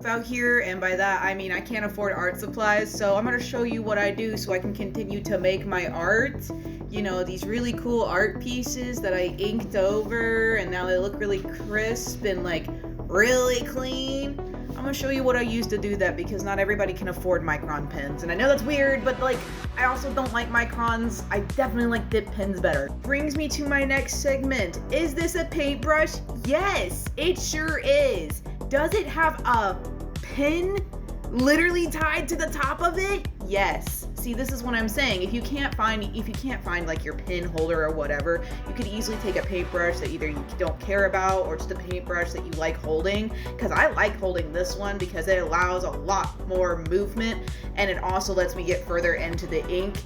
out here, and by that I mean I can't afford art supplies, so I'm gonna show you what I do so I can continue to make my art. You know, these really cool art pieces that I inked over, and now they look really crisp and like really clean. I'm gonna show you what I use to do that, because not everybody can afford micron pens, and I know that's weird, but like I also don't like microns. I definitely like dip pens better. Brings me to my next segment. Is this a paintbrush? Yes, it sure is. Does it have a pin literally tied to the top of it? Yes. See, this is what I'm saying. If you can't find like your pin holder or whatever, you could easily take a paintbrush that either you don't care about or just a paintbrush that you like holding. Because I like holding this one because it allows a lot more movement, and it also lets me get further into the ink.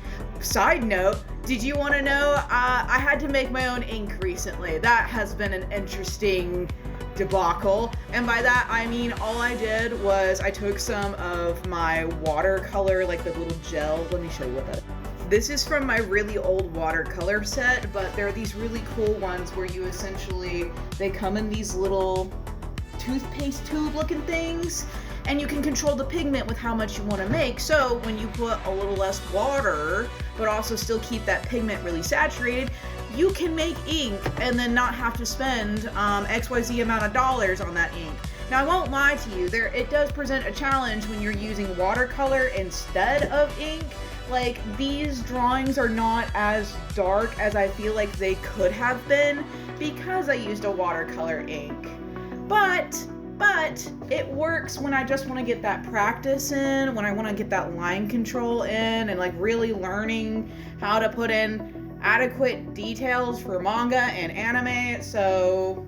Side note, did you want to know? I had to make my own ink recently. That has been an interesting debacle, and by that I mean all I did was I took some of my watercolor, like the little gel. Let me show you what that is. This is from my really old watercolor set, but there are these really cool ones where you essentially, they come in these little toothpaste tube looking things, and you can control the pigment with how much you want to make. So when you put a little less water but also still keep that pigment really saturated, you can make ink and then not have to spend XYZ amount of dollars on that ink. Now I won't lie to you, it does present a challenge when you're using watercolor instead of ink. Like, these drawings are not as dark as I feel like they could have been because I used a watercolor ink. But it works when I just want to get that practice in, when I want to get that line control in, and like really learning how to put in adequate details for manga and anime. So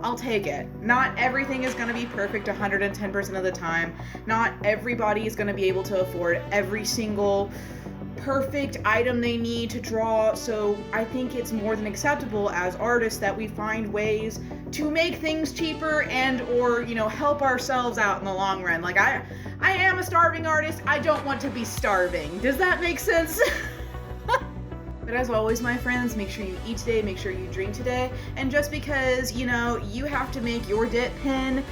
I'll take it. Not everything is going to be perfect 110% of the time. Not everybody is going to be able to afford every single perfect item they need to draw, so I think it's more than acceptable as artists that we find ways to make things cheaper and or, you know, help ourselves out in the long run. Like I am a starving artist. I don't want to be starving. Does that make sense? But as always, my friends, make sure you eat today, make sure you drink today, and just because, you know, you have to make your dip pen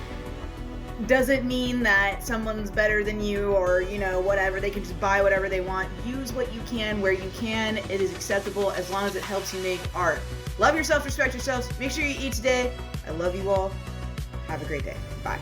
doesn't mean that someone's better than you, or, you know, whatever. They can just buy whatever they want. Use what you can where you can. It is acceptable as long as it helps you make art. Love yourself, respect yourselves. Make sure you eat today. I love you all. Have a great day. Bye.